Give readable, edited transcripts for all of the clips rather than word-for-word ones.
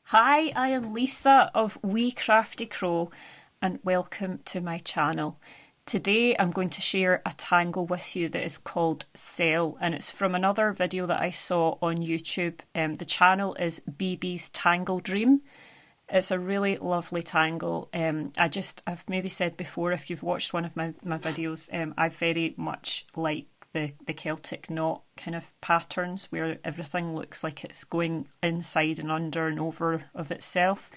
Hi, I am Lisa of Wee Crafty Crow and welcome to my channel. Today I'm going to share a tangle with you that is called Cell, and it's from another video that I saw on YouTube. The channel is BB's Tangle Dream. It's a really lovely tangle. I've maybe said before, if you've watched one of my videos, I very much like the Celtic knot kind of patterns where everything looks like it's going inside and under and over of itself.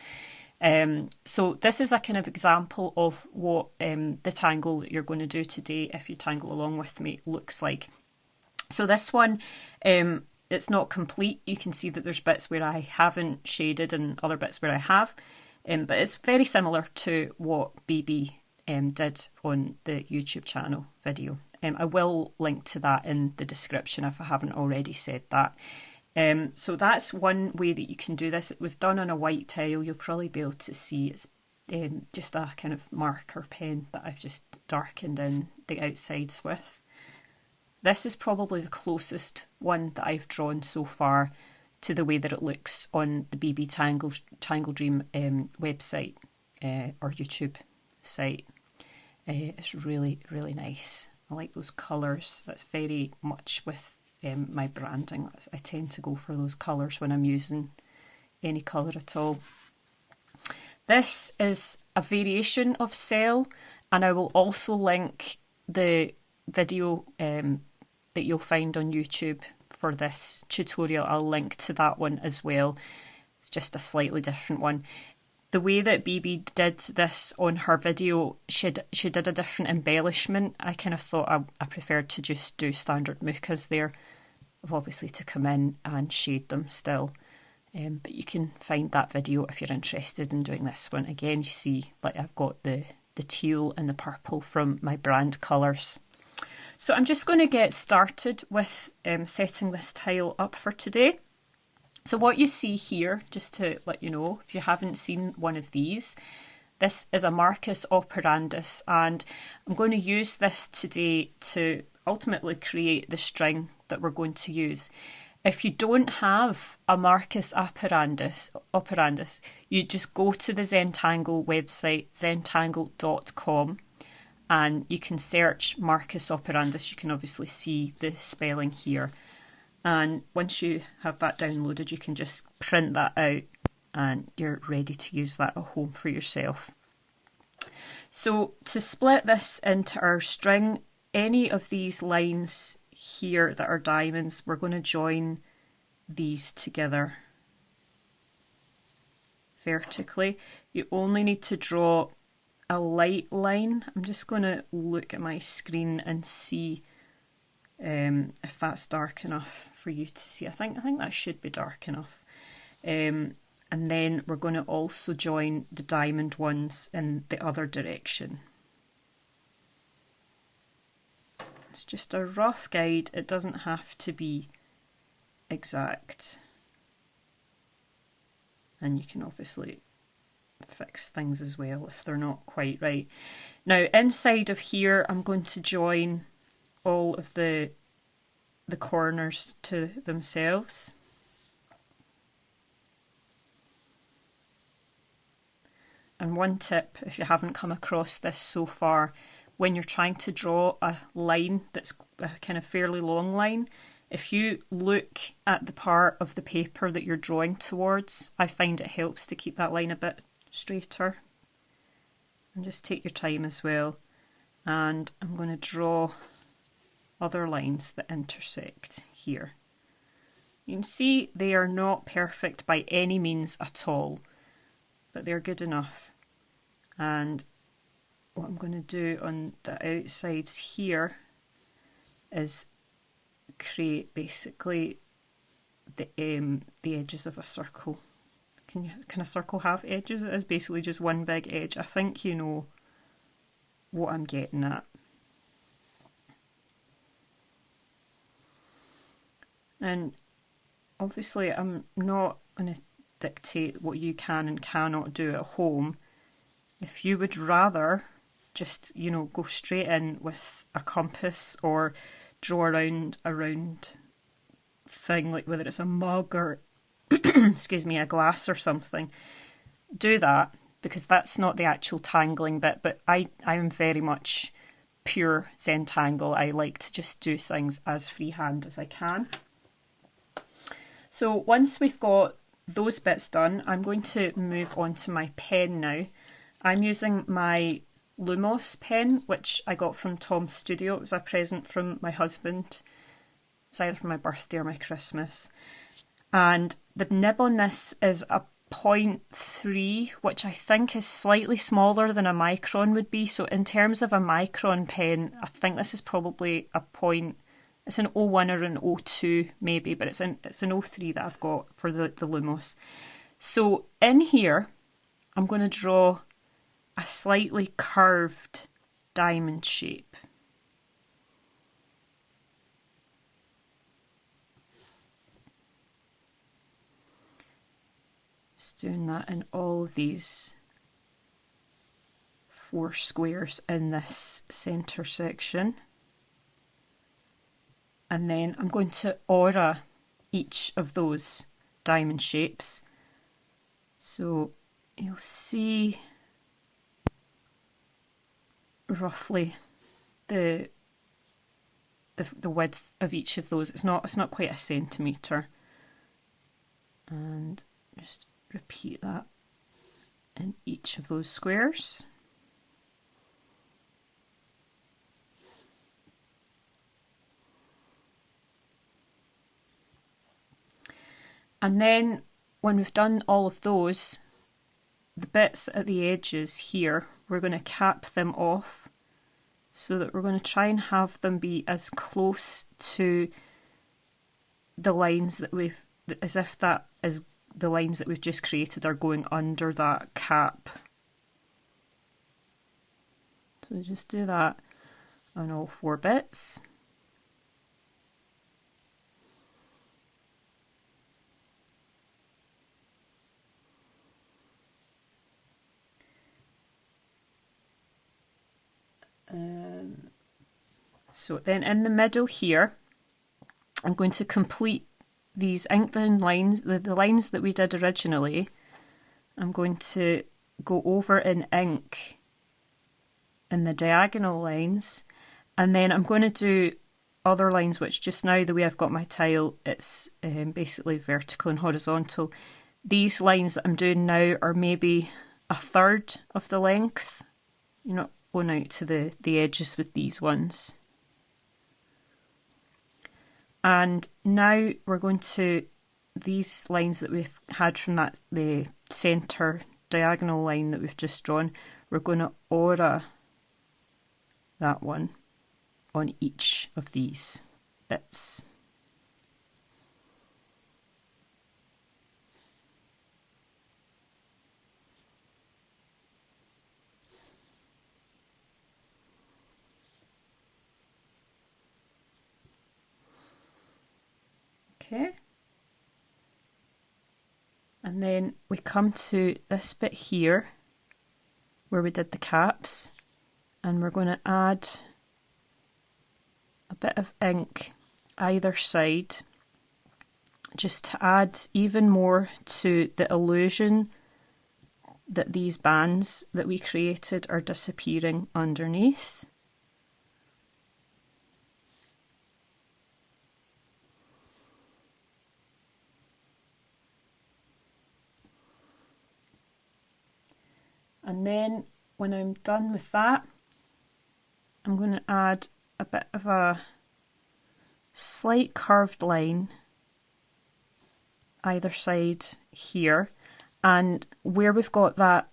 So this is a kind of example of what the tangle that you're going to do today, if you tangle along with me, looks like. So this one, it's not complete. You can see that there's bits where I haven't shaded and other bits where I have, but it's very similar to what BB did on the YouTube channel video. I will link to that in the description if I haven't already said that. So that's one way that you can do this. It was done on a white tile. You'll probably be able to see it's just a kind of marker pen that I've just darkened in the outsides with. This is probably the closest one that I've drawn so far to the way that it looks on the BB Tangle Dream website or YouTube site. It's really, really nice. I like those colours. That's very much with my branding. I tend to go for those colours when I'm using any colour at all. This is a variation of Cell, and I will also link the video that you'll find on YouTube for this tutorial. I'll link to that one as well. It's just a slightly different one. The way that BB did this on her video, she did a different embellishment. I kind of thought I preferred to just do standard mucas there, obviously to come in and shade them still. But you can find that video if you're interested in doing this one. Again, you see like I've got the teal and the purple from my brand colours. So I'm just going to get started with setting this tile up for today. So what you see here, just to let you know, if you haven't seen one of these, this is a Marcus operandus, and I'm going to use this today to ultimately create the string that we're going to use. If you don't have a Marcus operandus, you just go to the Zentangle website, zentangle.com, and you can search Marcus operandus. You can obviously see the spelling here. And once you have that downloaded, you can just print that out and you're ready to use that at home for yourself. So to split this into our string, any of these lines here that are diamonds, we're going to join these together vertically. You only need to draw a light line. I'm just going to look at my screen and see if that's dark enough for you to see. I think that should be dark enough. And then we're going to also join the diamond ones in the other direction. It's just a rough guide. It doesn't have to be exact. And you can obviously fix things as well if they're not quite right. Now inside of here I'm going to join all of the corners to themselves. And one tip, if you haven't come across this so far, when you're trying to draw a line that's a kind of fairly long line, if you look at the part of the paper that you're drawing towards, I find it helps to keep that line a bit straighter. And just take your time as well. And I'm going to draw other lines that intersect here. You can see they are not perfect by any means at all, but they're good enough. And what I'm going to do on the outsides here is create basically the edges of a circle. Can a circle have edges? It is basically just one big edge. I think you know what I'm getting at. And obviously I'm not going to dictate what you can and cannot do at home. If you would rather just, you know, go straight in with a compass or draw around a round thing, like whether it's a mug or excuse me, a glass or something, do that, because that's not the actual tangling bit, but I am very much pure Zentangle. I like to just do things as freehand as I can. So once we've got those bits done, I'm going to move on to my pen now. I'm using my Lumos pen, which I got from Tom's Studio. It was a present from my husband. It was either for my birthday or my Christmas. And the nib on this is a 0.3, which I think is slightly smaller than a Micron would be. So in terms of a Micron pen, I think this is probably it's an 01 or an 02 maybe, but it's an 03 that I've got for the Lumos. So in here, I'm going to draw a slightly curved diamond shape. Just doing that in all of these 4 squares in this centre section. And then I'm going to aura each of those diamond shapes. So you'll see roughly the width of each of those. It's not quite a centimetre. And just repeat that in each of those squares. And then when we've done all of those, the bits at the edges here, we're going to cap them off so that we're going to try and have them be as close to the lines that as if that is the lines that we've just created are going under that cap. So just do that on all 4 bits. So then in the middle here, I'm going to complete these inked in lines, the lines that we did originally. I'm going to go over in ink in the diagonal lines, and then I'm going to do other lines, which just now the way I've got my tile, it's basically vertical and horizontal. These lines that I'm doing now are maybe a third of the length. You're not going out to the edges with these ones. And now we're going to, these lines that we've had from the centre diagonal line that we've just drawn, we're going to aura that one on each of these bits. Okay, and then we come to this bit here where we did the caps, and we're going to add a bit of ink either side just to add even more to the illusion that these bands that we created are disappearing underneath. And then when I'm done with that, I'm going to add a bit of a slight curved line either side here, and where we've got that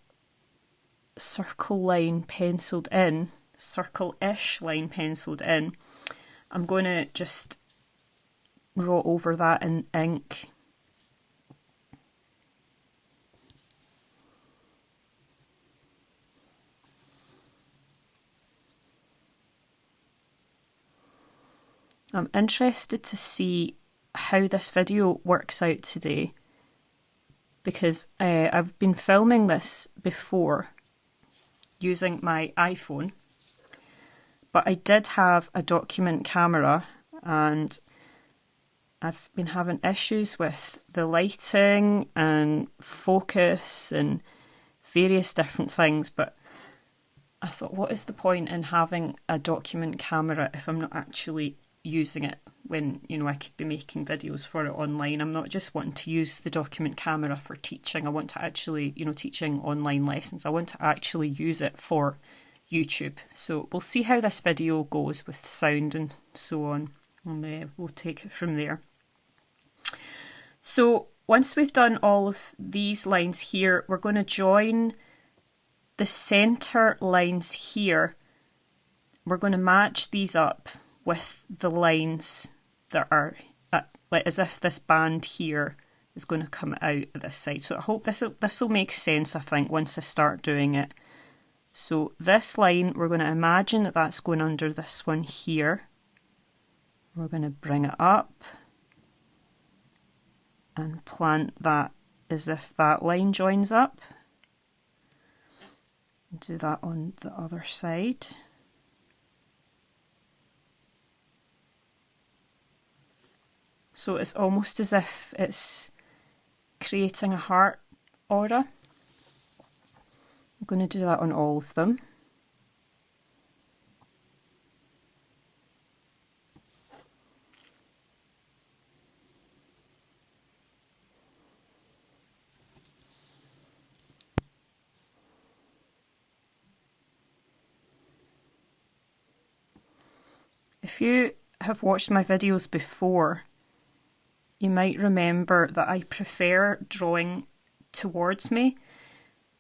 circle line penciled in, circle-ish line penciled in, I'm going to just draw over that in ink. I'm interested to see how this video works out today, because I've been filming this before using my iPhone, but I did have a document camera, and I've been having issues with the lighting and focus and various different things, but I thought, what is the point in having a document camera if I'm not actually using it when, you know, I could be making videos for it online. I'm not just wanting to use the document camera for teaching. I want to actually, you know, teaching online lessons. I want to actually use it for YouTube. So we'll see how this video goes with sound and so on, and we'll take it from there. So once we've done all of these lines here, we're going to join the center lines here. We're going to match these up with the lines that are like as if this band here is going to come out of this side. So I hope this will make sense, I think, once I start doing it. So this line, we're going to imagine that that's going under this one here. We're going to bring it up and plant that as if that line joins up. Do that on the other side. So it's almost as if it's creating a heart aura. I'm going to do that on all of them. If you have watched my videos before, you might remember that I prefer drawing towards me,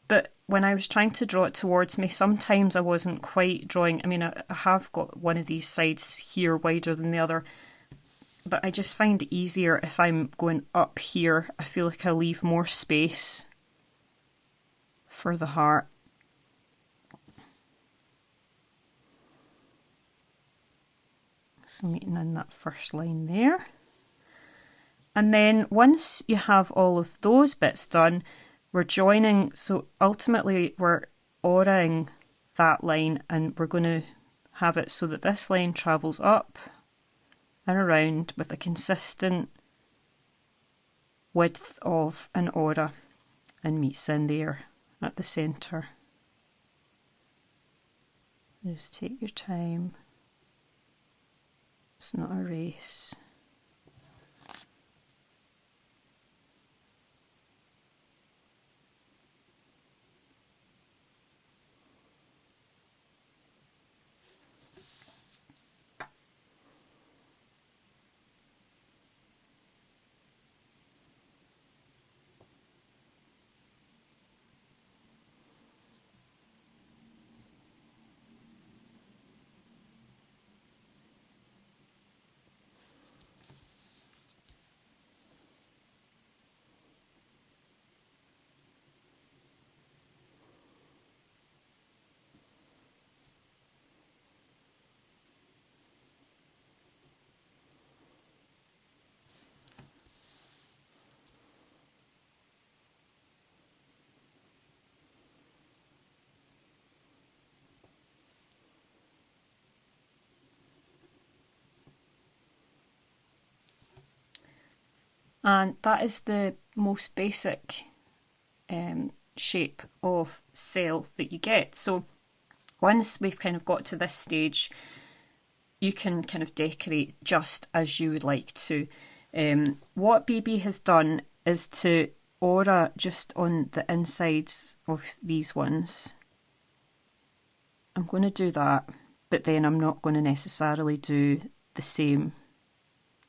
but when I was trying to draw it towards me, sometimes I wasn't quite drawing. I mean, I have got one of these sides here wider than the other, but I just find it easier if I'm going up here. I feel like I leave more space for the heart. So meeting in that first line there. And then once you have all of those bits done, we're joining, so ultimately we're auraing that line, and we're going to have it so that this line travels up and around with a consistent width of an aura and meets in there at the centre. Just take your time. It's not a race. And that is the most basic shape of cell that you get. So once we've kind of got to this stage, you can kind of decorate just as you would like to. What BB has done is to aura just on the insides of these ones. I'm going to do that, but then I'm not going to necessarily do the same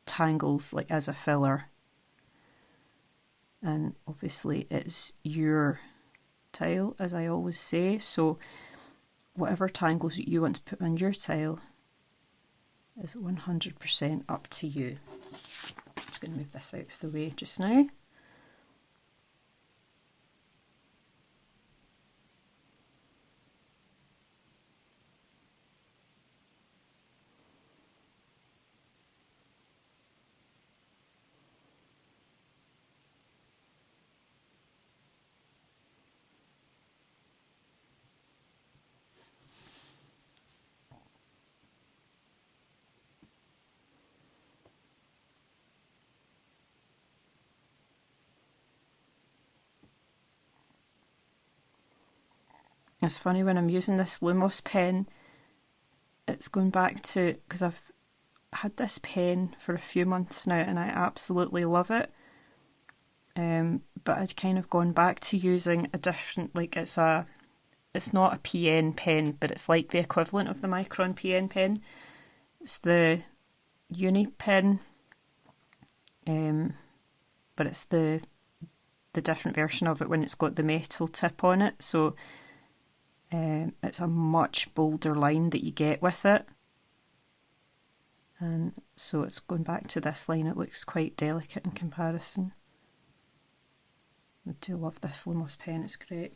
tangles like as a filler. And obviously it's your tile, as I always say, so whatever tangles you want to put on your tile is 100% up to you. I'm just going to move this out of the way just now. It's funny when I'm using this Lumos pen, it's going back to, because I've had this pen for a few months now and I absolutely love it. But I'd kind of gone back to using a different, like it's not a PN pen, but it's like the equivalent of the Micron PN pen. It's the uni pen, but it's the different version of it when it's got the metal tip on it. So it's a much bolder line that you get with it. And so it's going back to this line. It looks quite delicate in comparison. I do love this Lumos pen, it's great.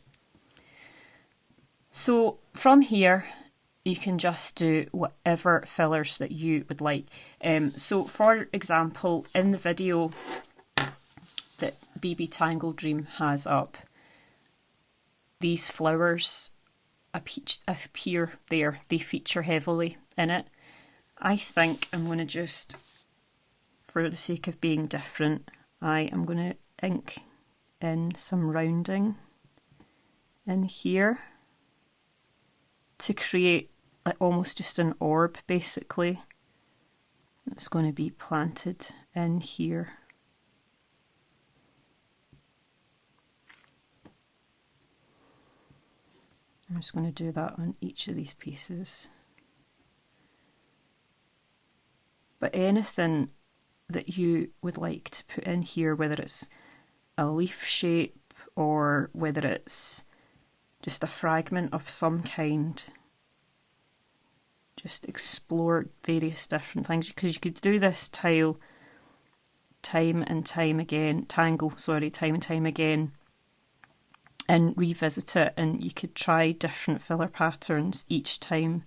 So from here, you can just do whatever fillers that you would like. So for example, in the video that BB Tangle Dream has up, these flowers appear there. They feature heavily in it. I think I'm going to just, for the sake of being different, I am going to ink in some rounding in here to create like almost just an orb basically. It's going to be planted in here. I'm just going to do that on each of these pieces. But anything that you would like to put in here, whether it's a leaf shape or whether it's just a fragment of some kind, just explore various different things, because you could do this tile time and time again, time and time again, and revisit it, and you could try different filler patterns each time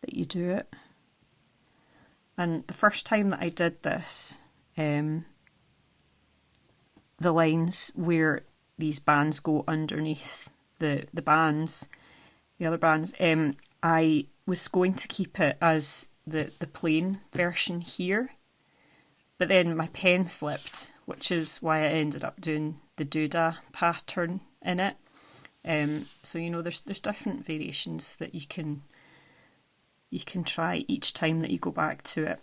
that you do it. And the first time that I did this, the lines where these bands go underneath the other bands, I was going to keep it as the plain version here, but then my pen slipped, which is why I ended up doing the doodah pattern in it. So you know, there's different variations that you can try each time that you go back to it.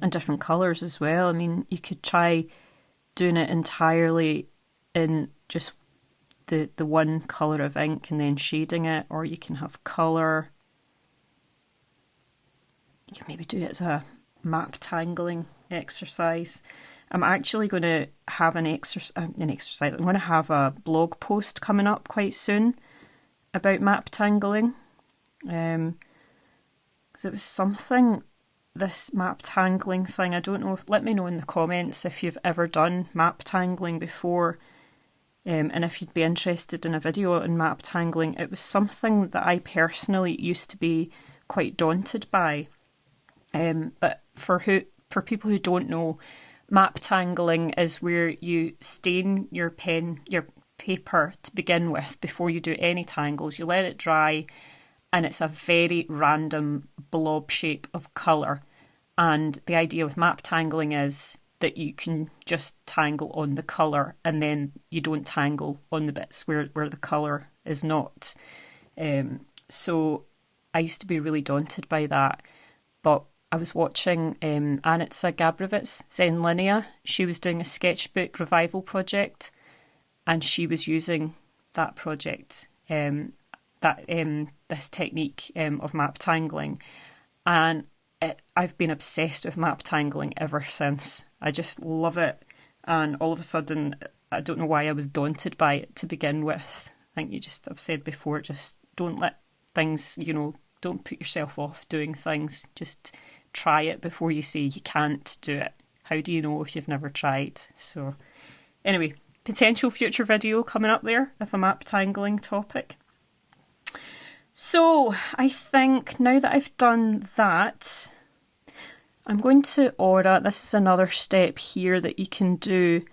And different colours as well. I mean, you could try doing it entirely in just the one colour of ink and then shading it, or you can have colour. You can maybe do it as a map tangling exercise. I'm actually going to have an exercise. I'm going to have a blog post coming up quite soon about map tangling, because it was something, this map tangling thing, I don't know, let me know in the comments if you've ever done map tangling before, and if you'd be interested in a video on map tangling. It was something that I personally used to be quite daunted by, but for people who don't know, map tangling is where you stain your paper to begin with before you do any tangles. You let it dry and it's a very random blob shape of colour, and the idea with map tangling is that you can just tangle on the colour and then you don't tangle on the bits where the colour is not. So I used to be really daunted by that, but I was watching Arteza Gabrovitz, Zen Linear. She was doing a sketchbook revival project, and she was using that project, this technique of map tangling, and I've been obsessed with map tangling ever since. I just love it, and all of a sudden, I don't know why I was daunted by it to begin with. I think I've said before, just don't let things, don't put yourself off doing things. Just try it before you say you can't do it. How do you know if you've never tried? So anyway, potential future video coming up there of a map tangling topic. So I think now that I've done that, I'm going to order, this is another step here that you can do,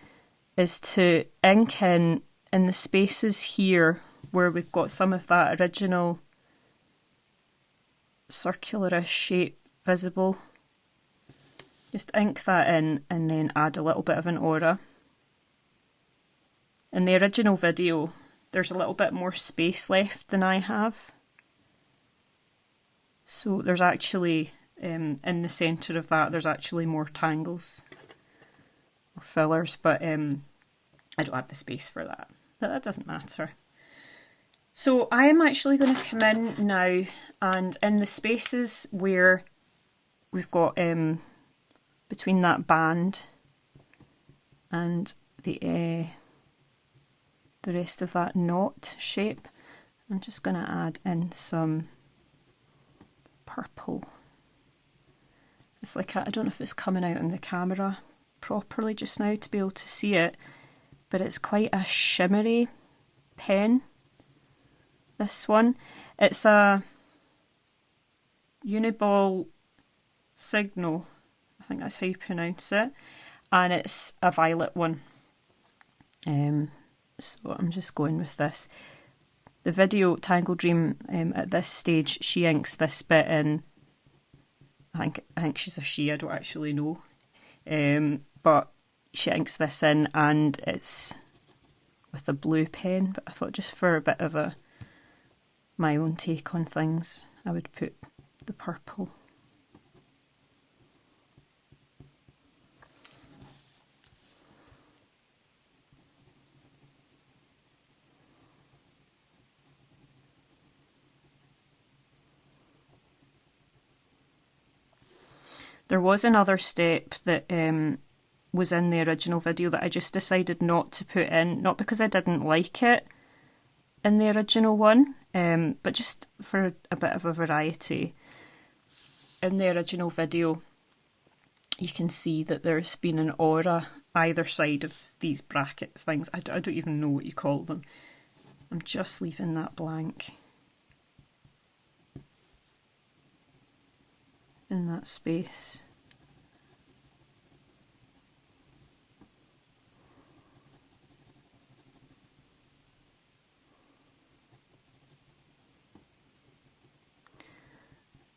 is to ink in the spaces here where we've got some of that original circular-ish shape visible. Just ink that in and then add a little bit of an aura. In the original video, there's a little bit more space left than I have. So there's actually, in the centre of that, there's actually more tangles or fillers, but I don't have the space for that. But that doesn't matter. So I am actually going to come in now, and in the spaces where we've got between that band and the rest of that knot shape, I'm just going to add in some purple. It's like, I don't know if it's coming out on the camera properly just now to be able to see it, but it's quite a shimmery pen, this one. It's a uni-ball signal, I think that's how you pronounce it, and it's a violet one. So I'm just going with this. The video Tangle Dream, at this stage, she inks this bit in. I think she's a she, I don't actually know. But she inks this in, and it's with a blue pen, but I thought just for a bit of my own take on things, I would put the purple. There was another step that was in the original video that I just decided not to put in, not because I didn't like it in the original one, but just for a bit of a variety. In the original video, you can see that there's been an aura either side of these brackets things. I don't even know what you call them. I'm just leaving that blank in that space.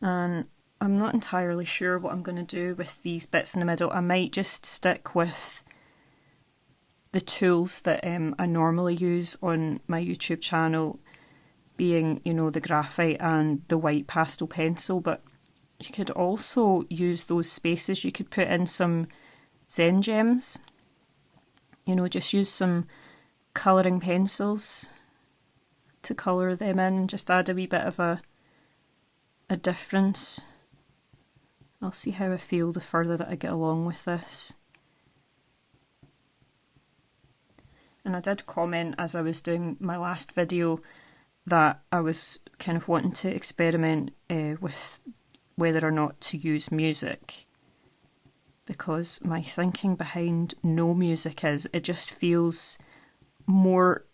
And I'm not entirely sure what I'm going to do with these bits in the middle. I might just stick with the tools that I normally use on my YouTube channel, being, you know, the graphite and the white pastel pencil, but you could also use those spaces. You could put in some Zen gems, you know, just use some colouring pencils to colour them in, just add a wee bit of a difference. I'll see how I feel the further that I get along with this. And I did comment as I was doing my last video that I was kind of wanting to experiment with whether or not to use music, because my thinking behind no music is it just feels more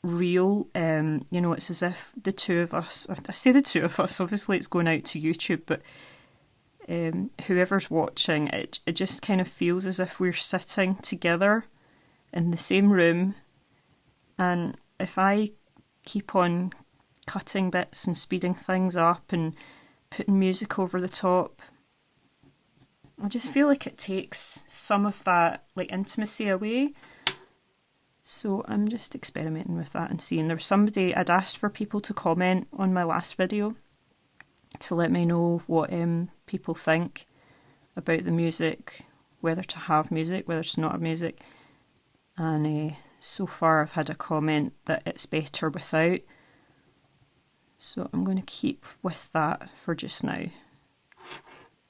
real. You know, it's as if the two of us, I say the two of us, obviously it's going out to YouTube, but whoever's watching it just kind of feels as if we're sitting together in the same room, and if I keep on cutting bits and speeding things up and putting music over the top, I just feel like it takes some of that like intimacy away. So I'm just experimenting with that and seeing. There was somebody, I'd asked for people to comment on my last video to let me know what people think about the music, whether to have music, whether to not have music. And so far I've had a comment that it's better without. So I'm going to keep with that for just now,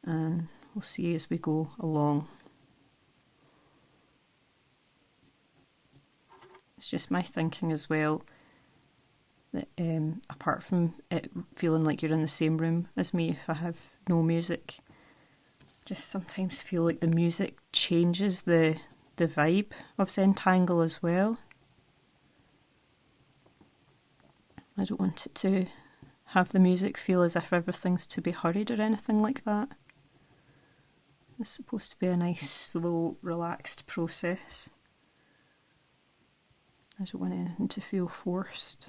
and we'll see as we go along. It's just my thinking as well that apart from it feeling like you're in the same room as me if I have no music, just sometimes feel like the music changes the vibe of Zentangle as well. I don't want it to have the music feel as if everything's to be hurried or anything like that. It's supposed to be a nice, slow, relaxed process. I don't want anything to feel forced.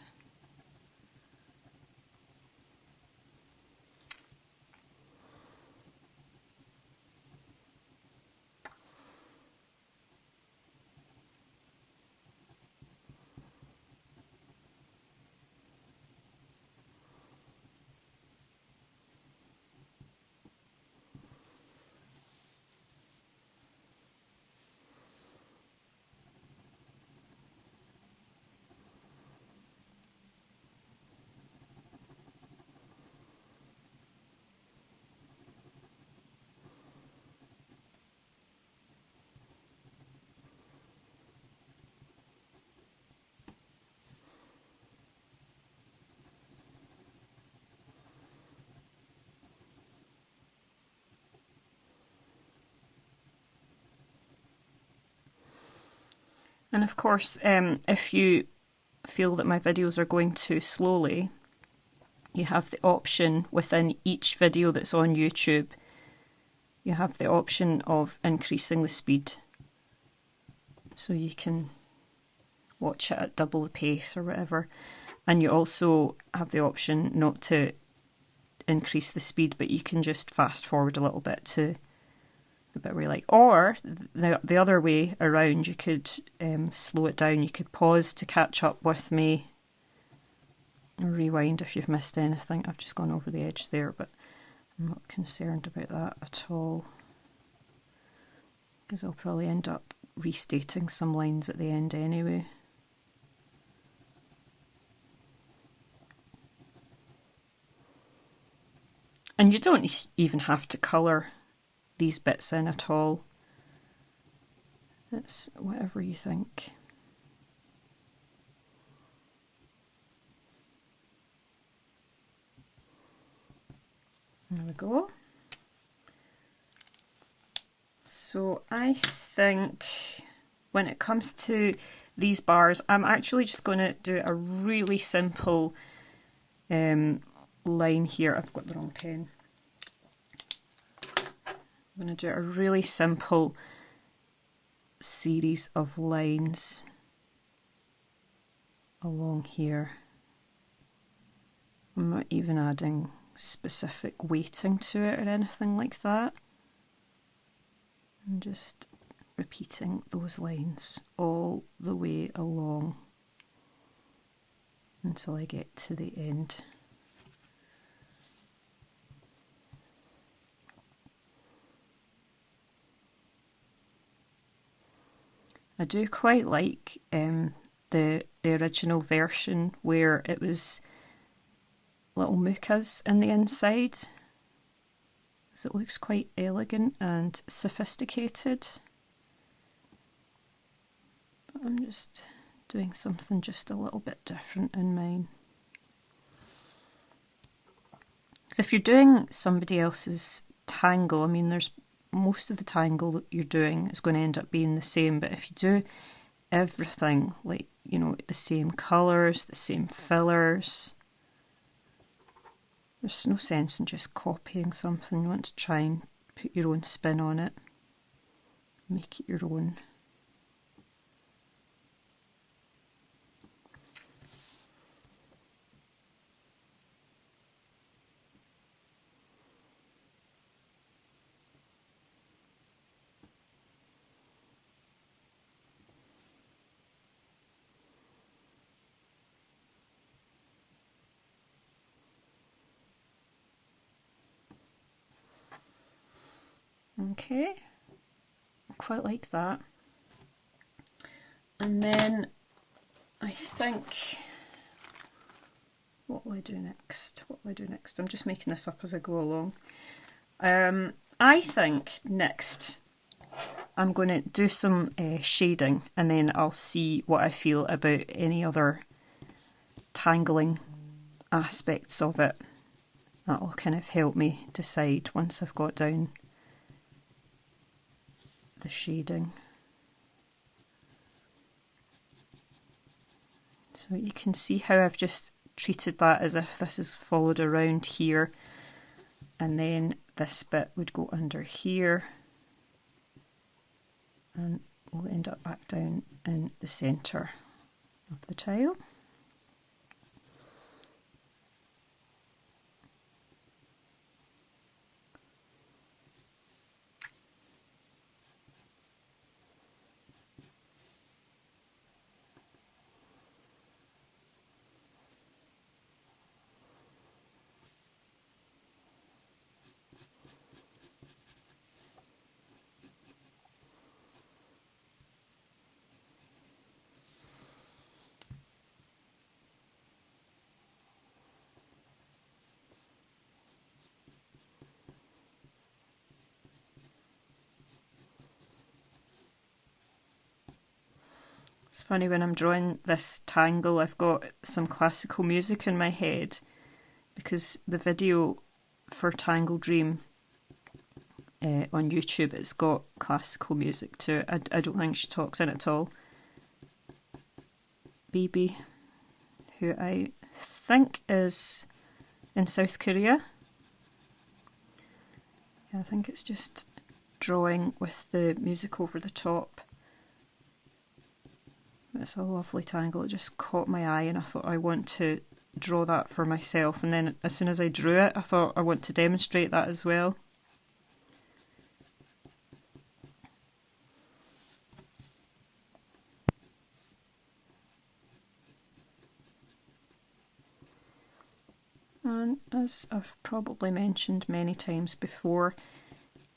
And of course, if you feel that my videos are going too slowly, you have the option within each video that's on YouTube, you have the option of increasing the speed. So you can watch it at double the pace or whatever. And you also have the option not to increase the speed, but you can just fast forward a little bit to the bit where you like. Or the other way around, you could slow it down. You could pause to catch up with me, or rewind if you've missed anything. I've just gone over the edge there, but I'm not concerned about that at all, because I'll probably end up restating some lines at the end anyway. And you don't even have to colour these bits in at all. It's whatever you think. There we go. So I think when it comes to these bars, I'm actually just going to do a really simple line here. I've got the wrong pen. I'm going to do a really simple series of lines along here. I'm not even adding specific weighting to it or anything like that. I'm just repeating those lines all the way along until I get to the end. I do quite like the original version where it was little mucas in the inside, because it looks quite elegant and sophisticated. But I'm just doing something just a little bit different in mine. Because if you're doing somebody else's tangle, I mean, there's most of the tangle that you're doing is going to end up being the same, but if you do everything like, you know, the same colours, the same fillers, there's no sense in just copying something. You want to try and put your own spin on it, make it your own. Okay, quite like that. And then I think, what will I do next? What will I do next? I'm just making this up as I go along. I think next I'm going to do some shading, and then I'll see what I feel about any other tangling aspects of it. That'll kind of help me decide once I've got down the shading. So you can see how I've just treated that as if this is followed around here, and then this bit would go under here and we'll end up back down in the centre of the tile. It's funny, when I'm drawing this tangle, I've got some classical music in my head, because the video for Tangle Dream on YouTube, it's got classical music to it. I don't think she talks in it at all. baby who I think is in South Korea. Yeah, I think it's just drawing with the music over the top. It's a lovely tangle. It just caught my eye and I thought I want to draw that for myself, and then as soon as I drew it I thought I want to demonstrate that as well. And as I've probably mentioned many times before,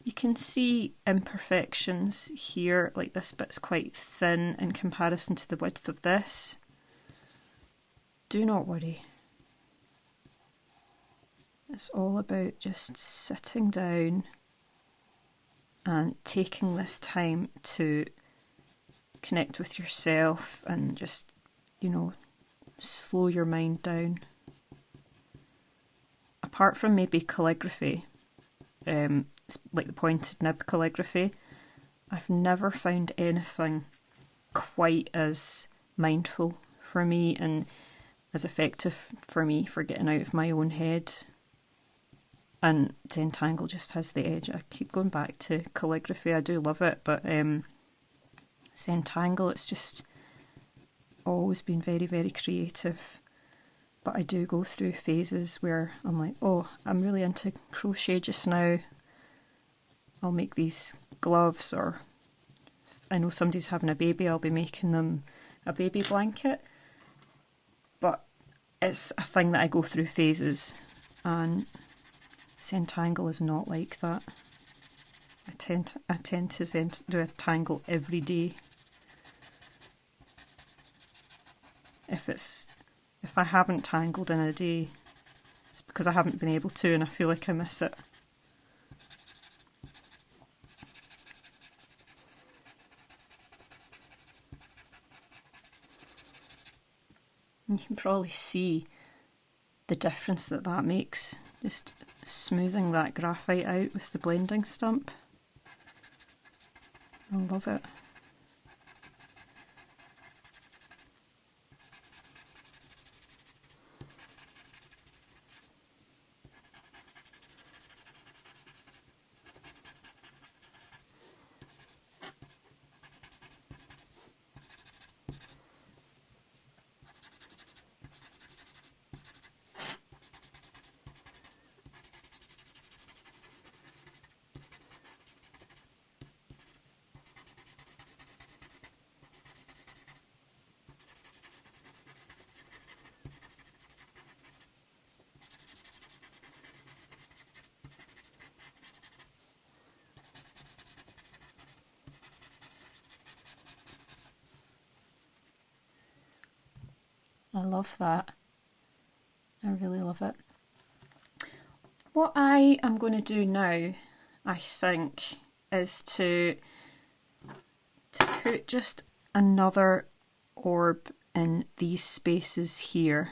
you can see imperfections here, like this bit's quite thin in comparison to the width of this. Do not worry. It's all about just sitting down and taking this time to connect with yourself and just, you know, slow your mind down. Apart from maybe calligraphy, like the pointed nib calligraphy, I've never found anything quite as mindful for me and as effective for me for getting out of my own head. And Zentangle just has the edge. I keep going back to calligraphy, I do love it, but Zentangle, it's just always been very, very creative. But I do go through phases where I'm like, oh, I'm really into crochet just now. I'll make these gloves, or if I know somebody's having a baby, I'll be making them a baby blanket. But it's a thing that I go through phases, and Zentangle is not like that. I tend to do a tangle every day. If I haven't tangled in a day, it's because I haven't been able to and I feel like I miss it. And you can probably see the difference that that makes, just smoothing that graphite out with the blending stump. I love it. I love that. I really love it. What I am going to do now, I think, is to put just another orb in these spaces here.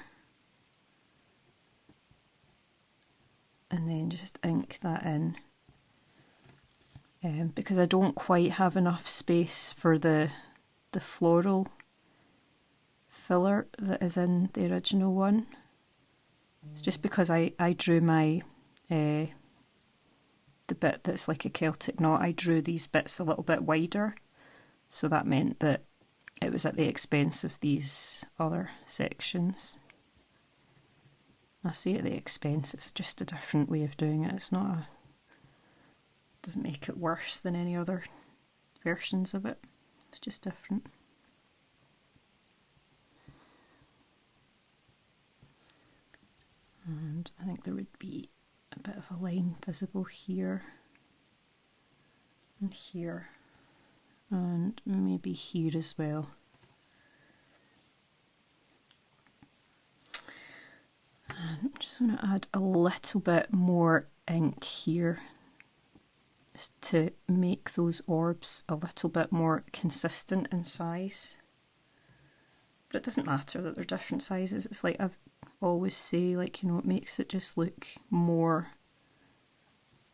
And then just ink that in. Because I don't quite have enough space for the floral filler that is in the original one. It's just because I drew my the bit that's like a Celtic knot, I drew these bits a little bit wider, so that meant that it was at the expense of these other sections. I say at the expense, it's just a different way of doing it. It's not a, doesn't make it worse than any other versions of it. It's just different. And I think there would be a bit of a line visible here and here and maybe here as well. And I'm just going to add a little bit more ink here just to make those orbs a little bit more consistent in size. But it doesn't matter that they're different sizes. It's like I've always say, like, you know, it makes it just look more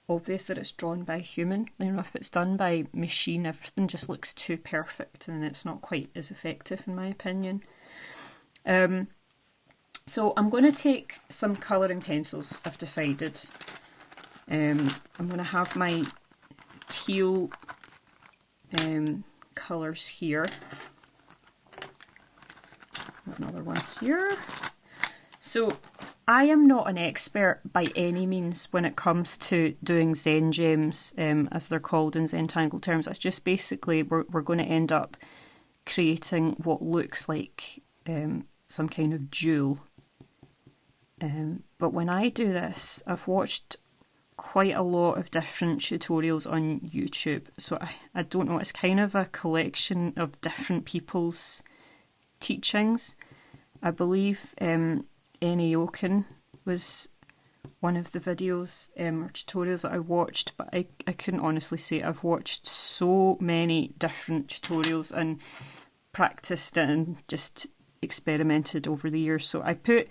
obvious that it's drawn by a human. You know, if it's done by machine, everything just looks too perfect and it's not quite as effective in my opinion. So I'm going to take some colouring pencils, I've decided. I'm going to have my teal colours here. Another one here. So I am not an expert by any means when it comes to doing Zen gems, as they're called in Zentangle terms. It's just basically we're going to end up creating what looks like some kind of jewel. But when I do this, I've watched quite a lot of different tutorials on YouTube. So I don't know, it's kind of a collection of different people's teachings. I believe Oken was one of the videos or tutorials that I watched, but I couldn't honestly say I've watched so many different tutorials and practiced and just experimented over the years. So I put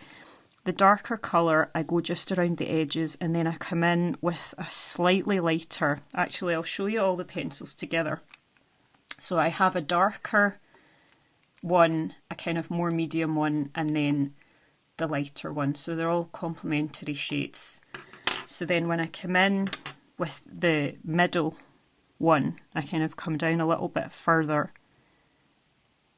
the darker colour, I go just around the edges, and then I come in with a slightly lighter. Actually, I'll show you all the pencils together. So I have a darker one, a kind of more medium one, and then the lighter one. So they're all complementary shades. So then when I come in with the middle one, I kind of come down a little bit further,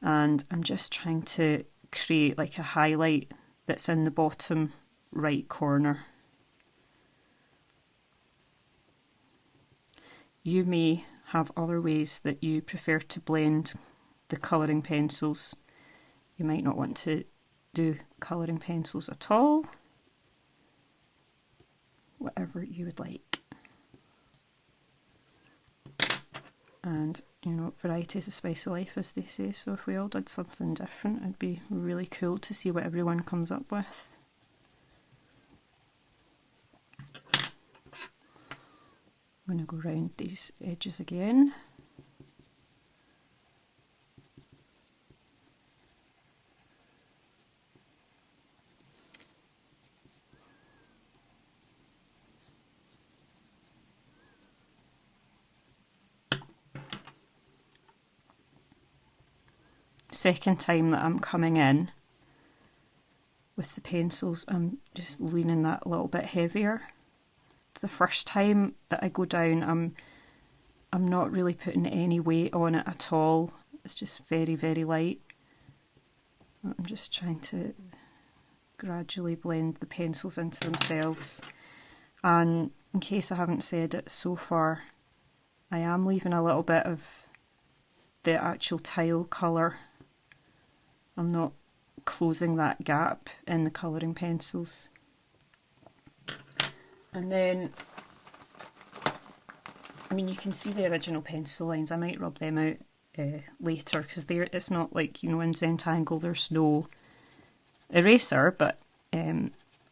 and I'm just trying to create like a highlight that's in the bottom right corner. You may have other ways that you prefer to blend the colouring pencils. You might not want to do colouring pencils at all. Whatever you would like. And, you know, variety is the spice of life, as they say, so if we all did something different, it'd be really cool to see what everyone comes up with. I'm going to go round these edges again. Second time that I'm coming in with the pencils, I'm just leaning that a little bit heavier. The first time that I go down, I'm not really putting any weight on it at all. It's just very, very light. I'm just trying to gradually blend the pencils into themselves. And in case I haven't said it so far, I am leaving a little bit of the actual tile colour. I'm not closing that gap in the colouring pencils. And then, I mean, you can see the original pencil lines. I might rub them out later, because it's not like, you know, in Zentangle there's no eraser, but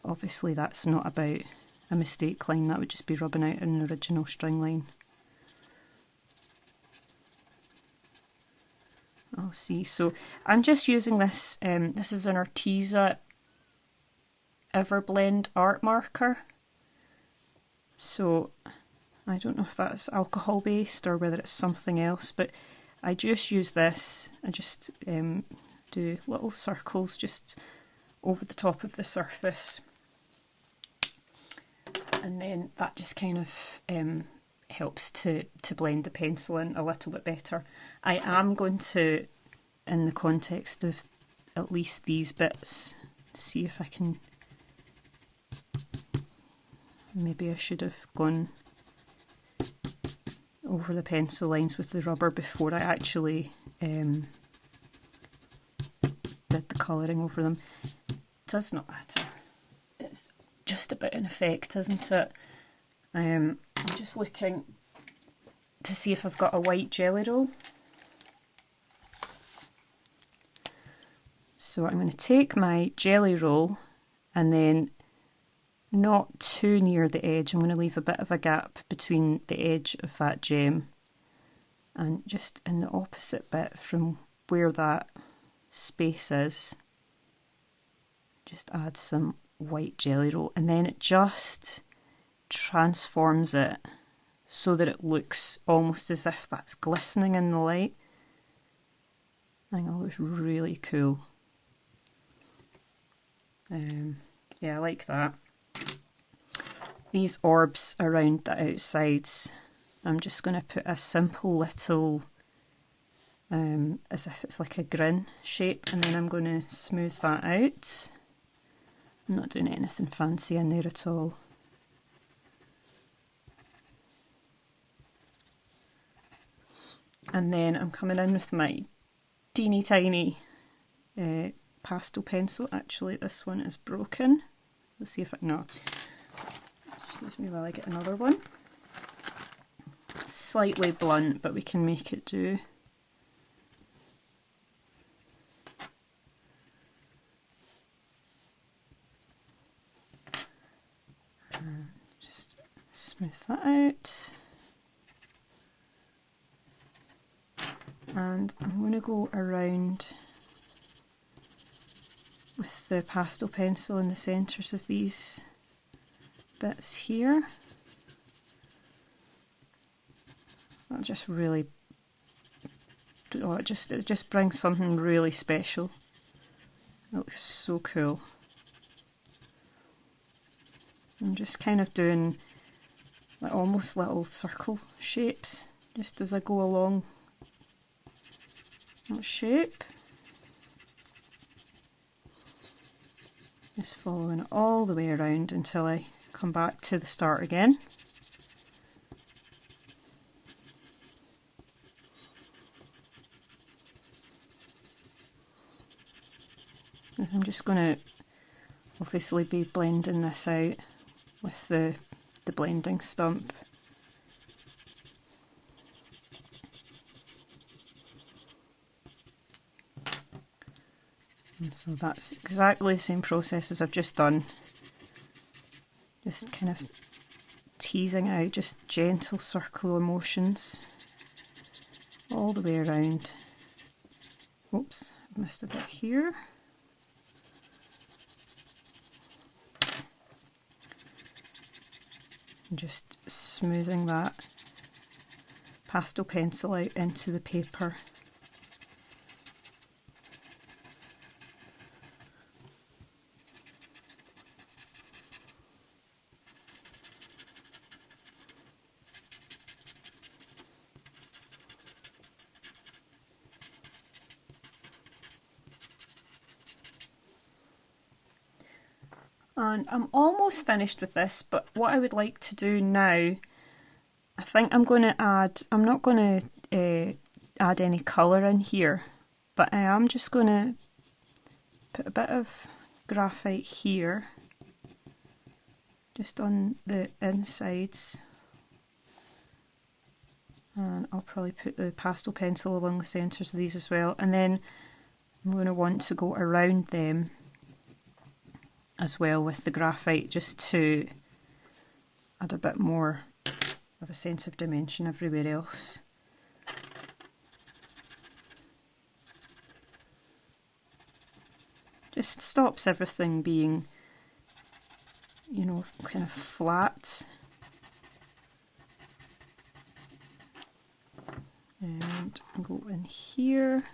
obviously that's not about a mistake line. That would just be rubbing out an original string line. I'll see. So I'm just using this, this is an Arteza Everblend art marker. So I don't know if that's alcohol based or whether it's something else, but I just use this. I just do little circles just over the top of the surface, and then that just kind of helps to blend the pencil in a little bit better. I am going to, in the context of at least these bits, see if I can, maybe I should have gone over the pencil lines with the rubber before I actually did the colouring over them. It does not matter. It's just about an effect, isn't it? I'm just looking to see if I've got a white jelly roll. So I'm going to take my jelly roll, and then not too near the edge, I'm going to leave a bit of a gap between the edge of that gem, and just in the opposite bit from where that space is, just add some white jelly roll, and then it just transforms it so that it looks almost as if that's glistening in the light. I think it looks really cool. Yeah, I like that. These orbs around the outsides, I'm just going to put a simple little, as if it's like a grin shape, and then I'm going to smooth that out. I'm not doing anything fancy in there at all. And then I'm coming in with my teeny tiny pastel pencil. Actually, this one is broken. Let's see if I, no, excuse me while I get another one. Slightly blunt, but we can make it do. Just smooth that out. And I'm going to go around with the pastel pencil in the centres of these bits here. That just really, oh, it just brings something really special. It looks so cool. I'm just kind of doing like almost little circle shapes just as I go along that shape. Just following it all the way around until I come back to the start again. I'm just going to obviously be blending this out with the blending stump. And so that's exactly the same process as I've just done. Just kind of teasing out just gentle circular motions all the way around. Oops, I've missed a bit here. And just smoothing that pastel pencil out into the paper. And I'm almost finished with this, but what I would like to do now, I think I'm going to add, I'm not going to add any colour in here, but I am just going to put a bit of graphite here, just on the insides. And I'll probably put the pastel pencil along the centres of these as well, and then I'm going to want to go around them as well with the graphite, just to add a bit more of a sense of dimension everywhere else. Just stops everything being, you know, kind of flat. And go in here.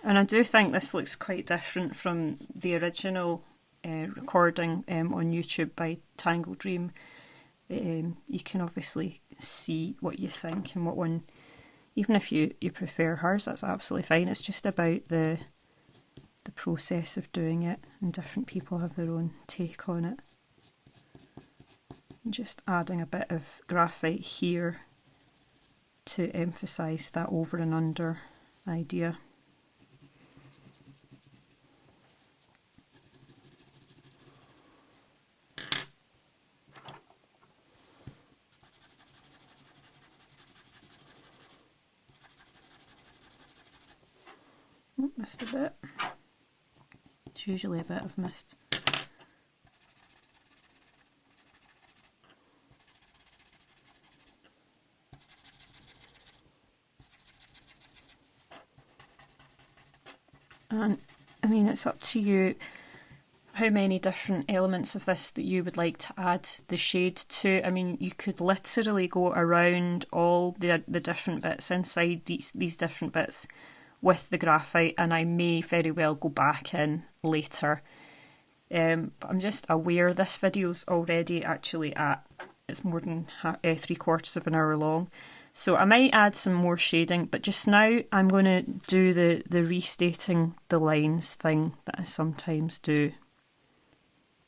And I do think this looks quite different from the original recording on YouTube by Tangle Dream. You can obviously see what you think and what one, even if you prefer hers, that's absolutely fine. It's just about the process of doing it, and different people have their own take on it. And just adding a bit of graphite here to emphasise that over and under idea. Oh, missed a bit. It's usually a bit of mist. And I mean, it's up to you. how many different elements of this that you would like to add the shade to. I mean, you could literally go around all the different bits inside these different bits with the graphite, and I may very well go back in later. But I'm just aware this video's already actually it's more than 3/4 of an hour long. So I might add some more shading, but just now I'm going to do the restating the lines thing that I sometimes do,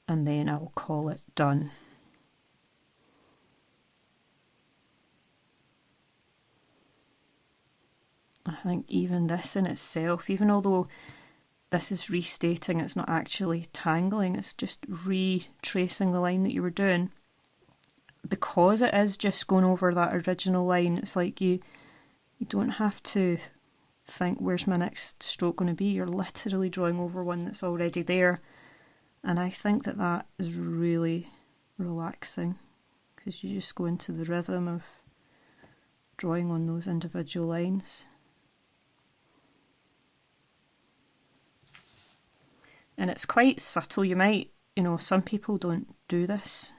and then I'll call it done. I think even this in itself, even although this is restating, it's not actually tangling, it's just retracing the line that you were doing. Because it is just going over that original line, it's like you don't have to think, where's my next stroke going to be? You're literally drawing over one that's already there. And I think that is really relaxing, because you just go into the rhythm of drawing on those individual lines. And it's quite subtle. You might, some people don't do this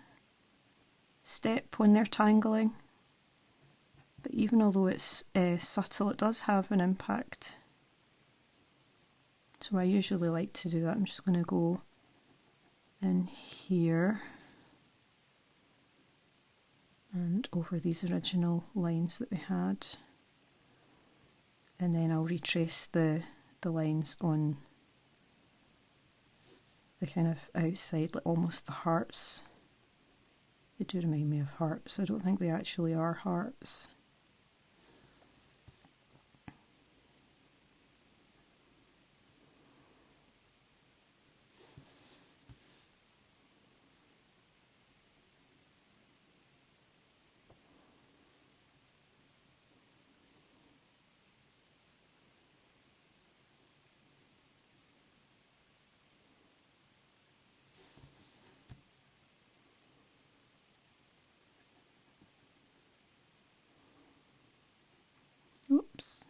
step when they're tangling, but even although it's subtle, it does have an impact. So I usually like to do that. I'm just going to go in here and over these original lines that we had, and then I'll retrace the lines on the kind of outside, like almost the hearts. They do remind me of hearts. I don't think they actually are hearts. Oops.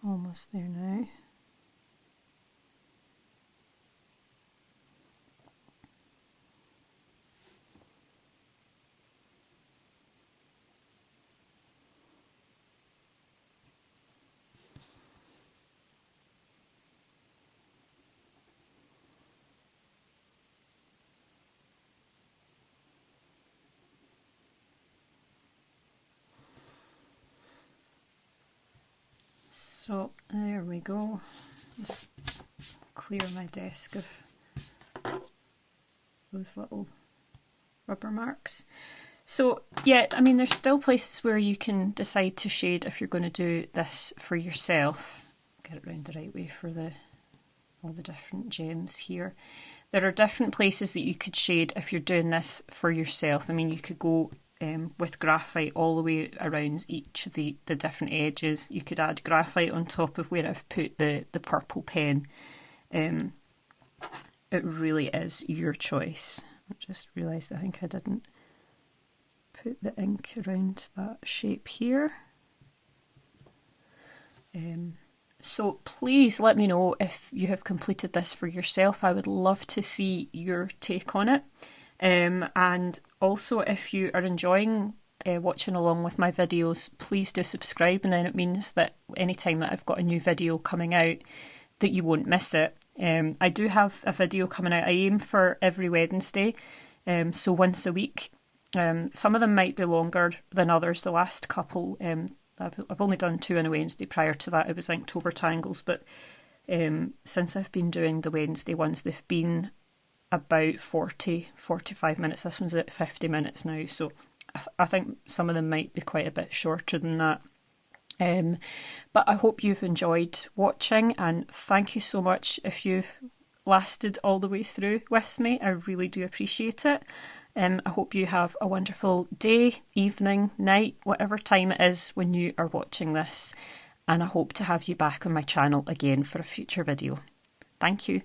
Almost there now. So there we go. Just clear my desk of those little rubber marks. So yeah, I mean, there's still places where you can decide to shade if you're going to do this for yourself. Get it round the right way for all the different gems here. There are different places that you could shade if you're doing this for yourself. I mean, you could go with graphite all the way around each of the different edges. You could add graphite on top of where I've put the purple pen. It really is your choice. I just realised I think I didn't put the ink around that shape here. So please let me know if you have completed this for yourself. I would love to see your take on it. And also, if you are enjoying watching along with my videos, please do subscribe, and then it means that anytime that I've got a new video coming out, that you won't miss it. I do have a video coming out. I aim for every Wednesday, so once a week. Some of them might be longer than others. The last couple, I've only done 2 on a Wednesday. Prior to that, it was Inktober Tangles, but Since I've been doing the Wednesday ones, they've been about 45 minutes. This one's at 50 minutes now, so I think some of them might be quite a bit shorter than that. But I hope you've enjoyed watching, and thank you so much if you've lasted all the way through with me. I really do appreciate it. I hope you have a wonderful day, evening, night, whatever time it is when you are watching this, and I hope to have you back on my channel again for a future video. Thank you.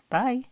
Bye.